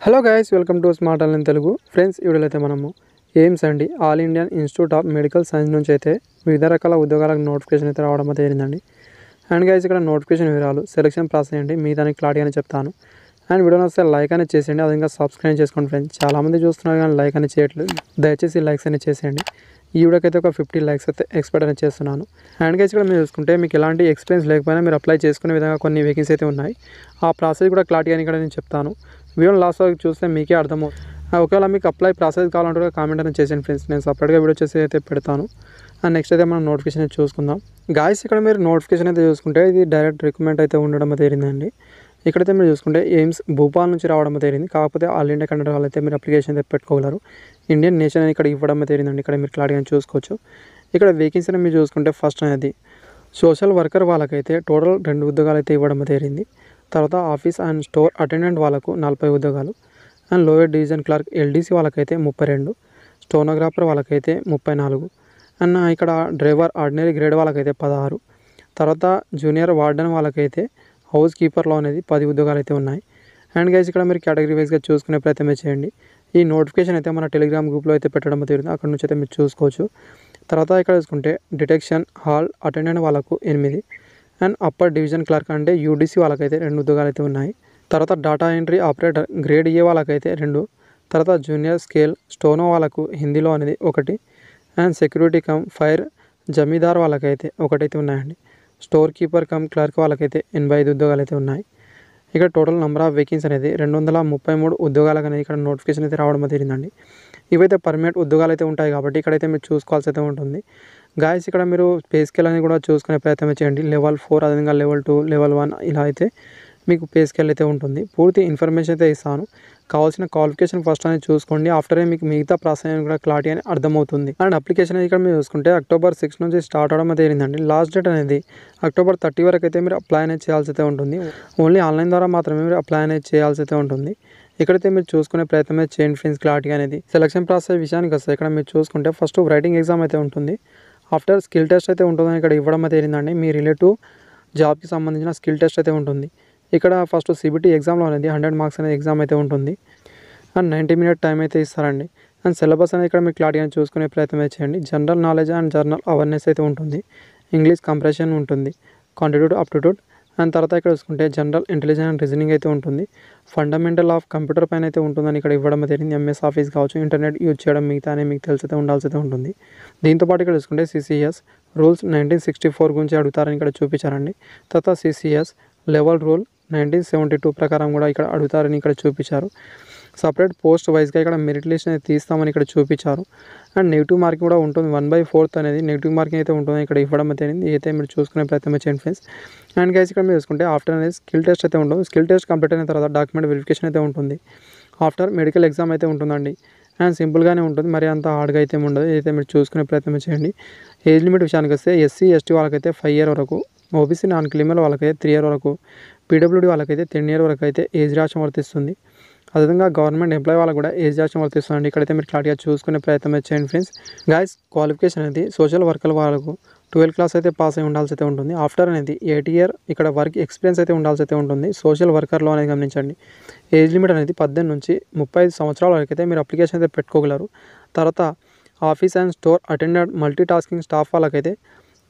Hello guys, welcome to smart online Telugu. Friends, ఈ వీడియోలో అయితే మనము ఎయిమ్స్ అండి all Indian institute of medical science నుంచి అయితే వివిధ రకాల ఉద్యోగాలకు నోటిఫికేషన్ అయితే రావడం అయితే జరిగిందండి. అండ్ గైస్, ఇక్కడ నోటిఫికేషన్ వివరాలు, సెలక్షన్ ప్రాసెస్ ఏంటి మీ దానికి క్లారిటీగానే చెప్తాను. అండ్ వీడియోని వస్తే లైక్ అనేది చేసేయండి, అది ఇంకా సబ్స్క్రైబ్ చేసుకోండి. ఫ్రెండ్స్, చాలామంది చూస్తున్నారు కానీ లైక్ అనేది చేయట్లేదు. దయచేసి లైక్స్ అనేది చేసేయండి. ఈ వీడియోకి అయితే ఒక 50 లైక్స్ అయితే ఎక్స్పెక్ట్ అనేది చేస్తున్నాను. అండ్ గైస్, ఇక్కడ మీరు చూసుకుంటే మీకు ఎలాంటి ఎక్స్పీరియన్స్ లేకపోయినా మీరు అప్లై చేసుకునే విధంగా కొన్ని వేకెన్సీ అయితే ఉన్నాయి. ఆ ప్రాసెస్ కూడా క్లారిటీగా ఇక్కడ నేను చెప్తాను. వీడియోని లాస్ట్ వరకు చూస్తే మీకే అర్థమవుతుంది. ఒకవేళ మీకు అప్లై ప్రాసెస్ కావాలంటే కామెంట్ అనేది చేసేయండి ఫ్రెండ్స్, నేను సపరేట్గా వీడియో చేసి అయితే పెడతాను. అండ్ నెక్స్ట్ అయితే మనం నోటిఫికేషన్ అయితే చూసుకుందాం. గాయస్, ఇక్కడ మీరు నోటిఫికేషన్ అయితే చూసుకుంటే ఇది డైరెక్ట్ రిక్రూట్మెంట్ అయితే ఉండడం జరిగిందండి. ఇక్కడైతే మీరు చూసుకుంటే ఎయిమ్స్ భూపాల్ నుంచి రావడం జరిగింది. కాకపోతే ఆల్ ఇండియా కండక్ట్ వాళ్ళు అయితే మీరు అప్లికేషన్ అయితే పెట్టుకోగలరు. ఇండియన్ నేషన్ అని ఇక్కడ ఇవ్వడం జరిగిందండి. ఇక్కడ మీరు క్లారిటీగా చూసుకోవచ్చు. ఇక్కడ వేకెన్సీని మీరు చూసుకుంటే ఫస్ట్ అనేది సోషల్ వర్కర్ వాళ్ళకైతే టోటల్ 2 ఉద్యోగాలు అయితే ఇవ్వడం జరిగింది. తర్వాత ఆఫీస్ అండ్ స్టోర్ అటెండెంట్ వాళ్ళకు 40 ఉద్యోగాలు. And lower division clerk LDC వాళ్ళకైతే 32, స్టోనోగ్రాఫర్ వాళ్ళకైతే 34. అండ్ ఇక్కడ డ్రైవర్ ఆర్డినరీ గ్రేడ్ వాళ్ళకైతే 16. తర్వాత జూనియర్ వార్డెన్ వాళ్ళకైతే హౌస్ కీపర్లో అనేది 10 ఉద్యోగాలు అయితే ఉన్నాయి. అండ్ గైస్, ఇక్కడ మీరు కేటగిరీ వైజ్గా చూసుకునే ప్రయత్నమే చేయండి. ఈ నోటిఫికేషన్ అయితే మన టెలిగ్రామ్ గ్రూప్లో అయితే పెట్టడం జరిగింది, అక్కడ నుంచి అయితే మీరు చూసుకోవచ్చు. తర్వాత ఇక్కడ చూసుకుంటే డిటెక్షన్ హాల్ అటెండెంట్ వాళ్ళకు 8. అండ్ అప్పర్ డివిజన్ క్లర్క్ అంటే యూడీసీ వాళ్ళకైతే 2 ఉద్యోగాలు అయితే ఉన్నాయి. తర్వాత data entry operator grade A వాళ్ళకైతే 2. తర్వాత జూనియర్ స్కేల్ స్టోనో వాళ్ళకు హిందీలో అనేది 1. అండ్ సెక్యూరిటీ కమ్ ఫైర్ జమీదార్ వాళ్ళకైతే 1 అయితే ఉన్నాయండి. స్టోర్ కీపర్ కమ్ క్లర్క్ వాళ్ళకైతే 85 ఉద్యోగాలు అయితే ఉన్నాయి. ఇక్కడ టోటల్ నెంబర్ ఆఫ్ వేకెన్సీ అనేది 233 ఉద్యోగాలకు అనేది ఇక్కడ నోటిఫికేషన్ అయితే రావడం జరిగిందండి. ఇవైతే పర్మనెంట్ ఉద్యోగాలు అయితే ఉంటాయి కాబట్టి ఇక్కడైతే మీరు చూసుకోవాల్సి అయితే ఉంటుంది. గాయస్, ఇక్కడ మీరు పే స్కేల్ అనేది కూడా చూసుకునే ప్రయత్నం చేయండి. లెవెల్ 4 అదేవిధంగా లెవెల్ 2 లెవెల్ 1 ఇలా అయితే మీకు పే స్కేల్ అయితే ఉంటుంది. పూర్తి ఇన్ఫర్మేషన్ అయితే ఇస్తాను. కావాల్సిన క్వాలిఫికేషన్ ఫస్ట్ అనేది చూసుకోండి. ఆఫ్టర్ మీకు మిగతా ప్రాసెస్ కూడా క్లారిటీ అని అర్థమవుతుంది. అండ్ అప్లికేషన్ అనేది ఇక్కడ మీరు చూసుకుంటే October 6 నుంచి స్టార్ట్ అవడం అయితే జరిగిందండి. లాస్ట్ డేట్ అనేది October 30 వరకు అయితే మీరు అప్లై అనేది చేయాల్సి అయితే ఉంటుంది. ఓన్లీ ఆన్లైన్ ద్వారా మాత్రమే మీరు అప్లై అనేది చేయాల్సి అయితే ఉంటుంది. ఇక్కడైతే మీరు చూసుకునే ప్రయత్నమే చేయండి ఫ్రెండ్స్ క్లారిటీ అనేది. సెలక్షన్ ప్రాసెస్ విషయానికి వస్తే ఇక్కడ మీరు చూసుకుంటే ఫస్ట్ రైటింగ్ ఎగ్జామ్ అయితే ఉంటుంది. ఆఫ్టర్ స్కిల్ టెస్ట్ అయితే ఉంటుందని ఇక్కడ ఇవ్వడం అయితే జరిగిందండి. మీ రిలేటివ్ జాబ్కి సంబంధించిన స్కిల్ టెస్ట్ అయితే ఉంటుంది. ఇక్కడ ఫస్ట్ సిబిటీ ఎగ్జామ్లో అనేది 100 మార్క్స్ అనేది ఎగ్జామ్ అయితే ఉంటుంది. అండ్ 90 మినిట్ టైం అయితే ఇస్తారండి. అండ్ సిలబస్ అనేది ఇక్కడ మీరు క్లారిటీగా చూసుకునే ప్రయత్నం చేయండి. General knowledge and journal awareness అయితే ఉంటుంది. ఇంగ్లీష్ కంప్రెషన్ ఉంటుంది. క్వాంటిట్యూడ్ అప్టిట్యూడ్. అండ్ తర్వాత ఇక్కడ చూసుకుంటే జనరల్ ఇంటెలిజెన్స్ అండ్ రీజనింగ్ అయితే ఉంటుంది. ఫండమెంటల్ ఆఫ్ కంప్యూటర్ పైన అయితే ఉంటుందని ఇక్కడ ఇవ్వడం జరిగింది. ఎంఎస్ ఆఫీస్ కావచ్చు, ఇంటర్నెట్ యూజ్ చేయడం మిగతా అని మీకు తెలిసి ఉండాల్సి అయితే ఉంటుంది. దీంతోపాటు ఇక్కడ చూసుకుంటే సిసిఎస్ రూల్స్ 1964 గురించి అడుగుతారని ఇక్కడ చూపించారండి. తర్వాత సిసిఎస్ లెవెల్ రూల్ 1972 ప్రకారం కూడా ఇక్కడ అడుగుతారని ఇక్కడ చూపించారు. సపరేట్ పోస్ట్ వైజ్గా ఇక్కడ మెరిట్ లిస్ట్ అనేది తీస్తామని ఇక్కడ చూపించారు. అండ్ నెగిటివ్ మార్కింగ్ కూడా ఉంటుంది. 1/4 అనేది నెగిటివ్ మార్కింగ్ అయితే ఉంటుంది ఇక్కడ ఇవ్వడం అయితే అయితే మీరు చూసుకునే ప్రయత్నం చేయండి ఫ్రెండ్స్. అండ్ గైస్, ఇక్కడ మీరు చూసుకుంటే ఆఫ్టర్ అనేది స్కిల్ టెస్ట్ అయితే ఉంటుంది. స్కిల్ టెస్ట్ కంప్లీట్ అయిన తర్వాత డాక్యుమెంట్ వెరిఫికేషన్ అయితే ఉంటుంది. ఆఫ్టర్ మెడికల్ ఎగ్జామ్ అయితే ఉంటుందండి. అండ్ సింపుల్గానే ఉంటుంది, మరి అంత హార్డ్గా అయితే ఉండదు. అయితే మీరు చూసుకునే ప్రయత్నం చేయండి. ఏజ్ లిమిట్ విషయానికి వస్తే ఎస్సీ ఎస్టీ వాళ్ళకైతే 5 ఇయర్ వరకు, ఓబీసీ నాన్ క్రిమినల్ వాళ్ళకైతే 3 ఇయర్ వరకు, పీడబ్ల్యూడీ వాళ్ళకైతే 10 ఇయర్ వరకు అయితే ఏజ్ రాష్ట్రం వర్తిస్తుంది. అదేవిధంగా గవర్నమెంట్ ఎంప్లాయీ వాళ్ళకు కూడా ఏజ్ రాష్ట్రం వర్తిస్తుందండి. ఇక్కడైతే మీరు క్లారిటీగా చూసుకునే ప్రయత్నం చేయండి ఫ్రెండ్స్. గాయస్, క్వాలిఫికేషన్ అనేది సోషల్ వర్కర్ వాళ్ళకు 12th క్లాస్ అయితే పాస్ అయి ఉండాల్సి అయితే ఉంటుంది. ఆఫ్టర్ అనేది 8 ఇయర్ ఇక్కడ వర్క్ ఎక్స్పీరియన్స్ అయితే ఉండాల్సి అయితే ఉంటుంది సోషల్ వర్కర్లో అనేది గమనించండి. ఏజ్ లిమిట్ అనేది 18 నుంచి 35 సంవత్సరాల వరకు అయితే మీరు అప్లికేషన్ అయితే పెట్టుకోగలరు. తర్వాత office and store attendant multi tasking staff వాళ్ళకైతే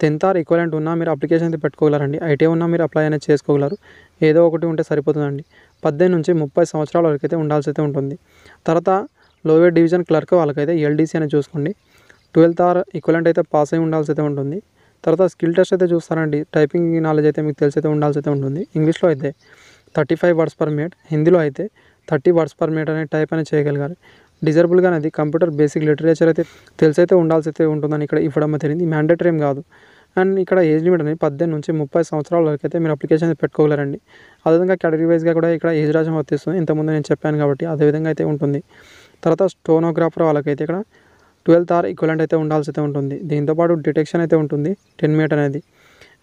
10th ఆర్ ఈక్వలెంట్ ఉన్నా మీరు అప్లికేషన్ అయితే పెట్టుకోగలరండి. ఐటీఐ ఉన్నా మీరు అప్లై అనేది చేసుకోగలరు. ఏదో ఒకటి ఉంటే సరిపోతుందండి. 18 నుంచి 30 సంవత్సరాల వరకు అయితే ఉండాల్సి అయితే ఉంటుంది. తర్వాత లోయర్ డివిజన్ క్లర్క్ వాళ్ళకైతే ఎల్డీసీ అనేది చూసుకోండి. 12th ఆర్ ఈక్వలెంట్ అయితే పాస్ అయి ఉండాల్సి అయితే ఉంటుంది. తర్వాత స్కిల్ టెస్ట్ అయితే చూస్తారండి. టైపింగ్ నాలెడ్జ్ అయితే మీకు తెలిసి అయితే ఉండాల్సి అయితే ఉంటుంది. ఇంగ్లీష్లో అయితే 35 వర్డ్స్ పర్ మినిట్, హిందీలో అయితే 30 వర్డ్స్ పర్ మినిట్ అనే టైప్ అనేది చేయగలగాలి. డిజర్బుల్గా అనేది కంప్యూటర్ బేసిక్ లిటరేచర్ అయితే తెలిసి అయితే ఉండాల్సి అయితే ఉంటుందని ఇక్కడ ఇవ్వడం జరిగింది. మ్యాండేటరీ ఏం కాదు. అండ్ ఇక్కడ ఏజ్ లిమిట్ అనేది 18 నుంచి 30 సంవత్సరాల వరకు అయితే మీరు అప్లికేషన్ పెట్టుకోగలరండి. అదేవిధంగా కేటగిరీ వైజ్గా కూడా ఇక్కడ ఏజ్ రాజ్యం వర్తిస్తుంది. ఇంతకుముందు నేను చెప్పాను కాబట్టి అదేవిధంగా అయితే ఉంటుంది. తర్వాత స్టోనోగ్రాఫర్ వాళ్ళకైతే ఇక్కడ 12th ఆర్ ఈక్వలెంట్ అయితే ఉండాల్సి అయితే ఉంటుంది. దీంతోపాటు డిటెక్షన్ అయితే ఉంటుంది 10 మినిట్ అనేది.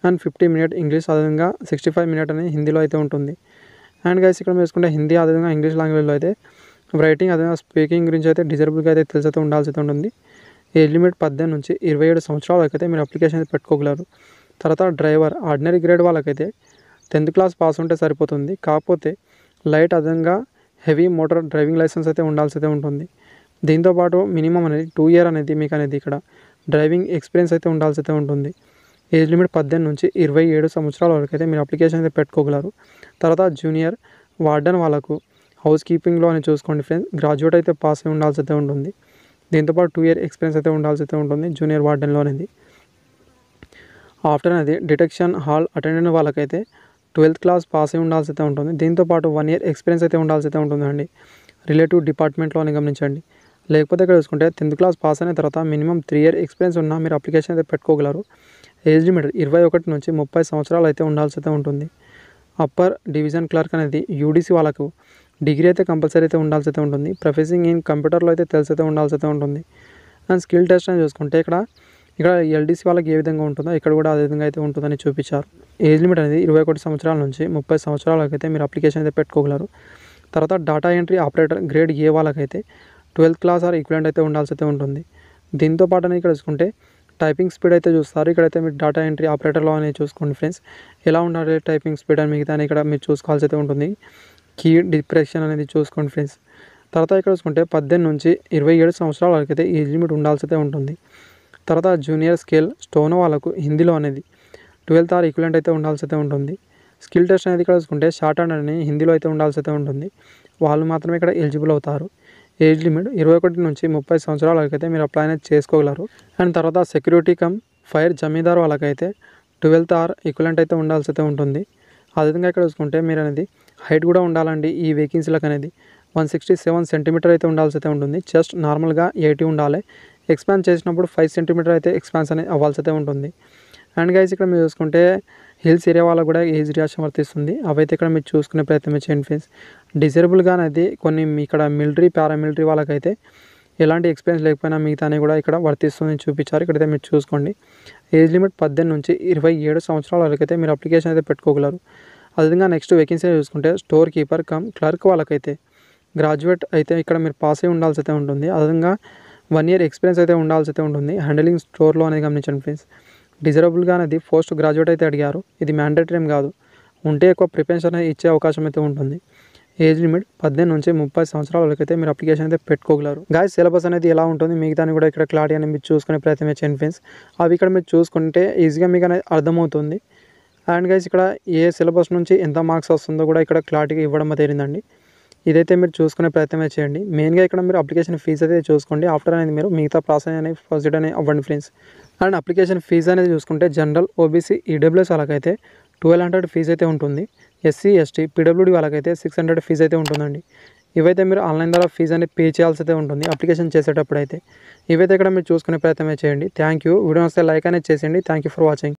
అండ్ 50 మినిట్ ఇంగ్లీష్, అదేవిధంగా 65 మినిట్ అనేది హిందీలో అయితే ఉంటుంది. అండ్ గైస్, ఇక్కడ వేసుకుంటే హిందీ అదేవిధంగా ఇంగ్లీష్ లాంగ్వేజ్లో అయితే రైటింగ్ అదేవిధంగా స్పీకింగ్ గురించి అయితే డిజర్బుల్గా అయితే తెలిసి అయితే ఉండాల్సి అయితే ఉంటుంది. ఏజ్ లిమిట్ 18 నుంచి 27 సంవత్సరాల వరకు అయితే మీరు అప్లికేషన్ అయితే పెట్టుకోగలరు. తర్వాత డ్రైవర్ ఆర్డినరీ గ్రేడ్ వాళ్ళకైతే 10th క్లాస్ పాస్ ఉంటే సరిపోతుంది. కాకపోతే లైట్ అదనంగా హెవీ మోటార్ డ్రైవింగ్ లైసెన్స్ అయితే ఉండాల్సి అయితే ఉంటుంది. దీంతోపాటు మినిమం అనేది 2 ఇయర్ అనేది మీకు అనేది ఇక్కడ డ్రైవింగ్ ఎక్స్పీరియన్స్ అయితే ఉండాల్సి అయితే ఉంటుంది. ఏజ్ లిమిట్ 18 నుంచి 27 సంవత్సరాల వరకు అయితే మీరు అప్లికేషన్ అయితే పెట్టుకోగలరు. తర్వాత జూనియర్ వార్డెన్ వాళ్ళకు హౌస్ కీపింగ్లో అని చూసుకోండి ఫ్రెండ్స్, గ్రాడ్యుయేట్ అయితే పాస్ అయి ఉండాల్సి అయితే ఉంటుంది. దీంతోపాటు 2 ఇయర్ ఎక్స్పీరియన్స్ అయితే ఉండాల్సి అయితే ఉంటుంది జూనియర్ వార్డెన్లో అనేది. ఆఫ్టర్ అనేది డిటెక్షన్ హాల్ అటెండెంట్ వాళ్ళకైతే 12th క్లాస్ పాస్ అయి ఉండాల్సి అయితే ఉంటుంది. దీంతోపాటు 1 ఇయర్ ఎక్స్పీరియన్స్ అయితే ఉండాల్సి అయితే ఉంటుందండి రిలేటివ్ డిపార్ట్మెంట్లో అని గమనించండి. లేకపోతే ఇక్కడ చూసుకుంటే 10th క్లాస్ పాస్ అయిన తర్వాత మినిమం 3 ఇయర్ ఎక్స్పీరియన్స్ ఉన్నా మీరు అప్లికేషన్ అయితే పెట్టుకోగలరు. ఏజ్ లిమిట్ 21 నుంచి 30 సంవత్సరాలు అయితే ఉండాల్సి అయితే ఉంటుంది. అప్పర్ డివిజన్ క్లర్క్ అనేది యూడీసీ వాళ్ళకు డిగ్రీ అయితే కంపల్సరీ అయితే ఉండాల్సి అయితే ఉంటుంది. ప్రొఫెసింగ్ ఇన్ కంప్యూటర్లో అయితే తెలిసి అయితే ఉండాల్సి అయితే ఉంటుంది. అండ్ స్కిల్ టెస్ట్ అని చూసుకుంటే ఇక్కడ ఎల్డీసీ వాళ్ళకి ఏ విధంగా ఉంటుందో ఇక్కడ కూడా అదే విధంగా అయితే ఉంటుందని చూపించారు. ఏజ్ లిమిట్ అనేది 21 సంవత్సరాల నుంచి 30 సంవత్సరాలకు అయితే మీరు అప్లికేషన్ అయితే పెట్టుకోగలరు. తర్వాత data entry operator grade A వాళ్ళకైతే 12th క్లాస్ ఆర్ ఈక్వలెంట్ అయితే ఉండాల్సి అయితే ఉంటుంది. దీంతో పాటు అనేది ఇక్కడ చూసుకుంటే టైపింగ్ స్పీడ్ అయితే చూస్తారు. ఇక్కడైతే మీరు డేటా ఎంట్రీ ఆపరేటర్లో అనేది చూసుకోండి ఫ్రెండ్స్, ఎలా ఉండాలి టైపింగ్ స్పీడ్ అని మిగతా ఇక్కడ మీరు చూసుకోవాల్సి అయితే ఉంటుంది. కీ డిప్రెషన్ అనేది చూసుకోండి ఫ్రెండ్స్. తర్వాత ఇక్కడ చూసుకుంటే 18 నుంచి 27 సంవత్సరాల వరకు అయితే ఏజ్ లిమిట్ ఉండాల్సి అయితే ఉంటుంది. తర్వాత జూనియర్ స్కేల్ స్టోనో వాళ్ళకు హిందీలో అనేది 12th ఆర్ ఈక్వలెంట్ అయితే ఉండాల్సి అయితే ఉంటుంది. స్కిల్ టెస్ట్ అనేది ఇక్కడ చూసుకుంటే షార్ట్ హ్యాండ్ అని హిందీలో అయితే ఉండాల్సి అయితే ఉంటుంది. వాళ్ళు మాత్రమే ఇక్కడ ఎలిజిబుల్ అవుతారు. ఏజ్ లిమిట్ 21 నుంచి 30 సంవత్సరాల వరకు అయితే మీరు అప్లై అనేది చేసుకోగలరు. అండ్ తర్వాత సెక్యూరిటీ కమ్ ఫైర్ జమీదార్ వాళ్ళకైతే 12th ఆర్ ఈక్వలెంట్ అయితే ఉండాల్సి అయితే ఉంటుంది. అదేవిధంగా ఇక్కడ చూసుకుంటే మీరు అనేది హైట్ కూడా ఉండాలండి ఈ వేకెన్సీలకు అనేది 167 సెంటీమీటర్ అయితే ఉండాల్సి అయితే ఉంటుంది. చెస్ట్ నార్మల్గా 80 ఉండాలి. ఎక్స్పాన్స్ చేసినప్పుడు 5 సెంటీమీటర్ అయితే ఎక్స్పాన్స్ అనేది అవ్వాల్సి అయితే ఉంటుంది. అండ్ గైస్ ఇక్కడ మీరు చూసుకుంటే హిల్స్ ఏరియా వాళ్ళకు కూడా ఏజ్ రియాక్షన్ వర్తిస్తుంది. అవైతే ఇక్కడ మీరు చూసుకునే ప్రయత్నం చేయండి ఫ్రెండ్స్. డిజేబుల్గా అనేది కొన్ని ఇక్కడ మిలిటరీ పారామిలిటరీ వాళ్ళకైతే ఎలాంటి ఎక్స్పీరియన్స్ లేకపోయినా మిగతాని కూడా ఇక్కడ వర్తిస్తుందని చూపించారు. ఇక్కడైతే మీరు చూసుకోండి. ఏజ్ లిమిట్ 18 నుంచి 27 సంవత్సరాల వరకు అయితే మీరు అప్లికేషన్ అయితే పెట్టుకోగలరు. అదేవిధంగా నెక్స్ట్ వేకెన్సీ చూసుకుంటే స్టోర్ కీపర్ కమ్ క్లర్క్ వాళ్ళకైతే గ్రాడ్యుయేట్ అయితే ఇక్కడ మీరు పాస్ అయి ఉండాల్సి అయితే ఉంటుంది. అదేవిధంగా 1 ఇయర్ ఎక్స్పీరియన్స్ అయితే ఉండాల్సి అయితే ఉంటుంది హ్యాండిలింగ్ స్టోర్లో అనేది గమనించండి ఫ్రెండ్స్. డిజరబుల్గా అనేది పోస్ట్ గ్రాడ్యుయేట్ అయితే అడిగారు. ఇది మ్యాండేటరీ ఏం కాదు, ఉంటే ఎక్కువ ప్రిఫరెన్స్ అనేది ఇచ్చే అవకాశం అయితే ఉంటుంది. ఏజ్ లిమిట్ 18 నుంచి 30 సంవత్సరాల వరకు అయితే మీరు అప్లికేషన్ అయితే పెట్టుకోగలరు. గాయస్ సిలబస్ అనేది ఎలా ఉంటుంది మిగతాని కూడా ఇక్కడ క్లారిటీ అనేది మీరు చూసుకునే ప్రయత్నం చేయండి ఫ్రెండ్స్. అవి ఇక్కడ మీరు చూసుకుంటే ఈజీగా మీకు అనేది అర్థమవుతుంది. అండ్ గైస్ ఇక్కడ ఏ సిలబస్ నుంచి ఎంత మార్క్స్ వస్తుందో కూడా ఇక్కడ క్లారిటీగా ఇవ్వడం జరిగిందండి. ఇదైతే మీరు చూసుకునే ప్రయత్నమే చేయండి. మెయిన్గా ఇక్కడ మీరు అప్లికేషన్ ఫీజు అయితే చూసుకోండి. ఆఫ్టర్ అనేది మీరు మిగతా ప్రాసెస్ అనేది ప్రొసీడ్ అనేది అవ్వండి ఫ్రెండ్స్. అండ్ అప్లికేషన్ ఫీజు అనేది చూసుకుంటే జనరల్ ఓబీసీ ఈడబ్ల్యూఎస్ వాళ్ళకైతే 1200 ఫీజు అయితే ఉంటుంది. ఎస్సీ ఎస్టీ పీడబ్ల్యూడీ వాళ్ళకైతే 600 ఫీజు అయితే ఉంటుందండి. ఇవైతే మీరు ఆన్లైన్ ద్వారా ఫీజు అనేది పే చేయాల్సి అయితే ఉంటుంది అప్లికేషన్ చేసేటప్పుడు అయితే. ఇవైతే ఇక్కడ మీరు చూసుకునే ప్రయత్నమే చేయండి. Thank you. వీడియో వస్తే లైక్ అనేది చేసేయండి. Thank you for watching.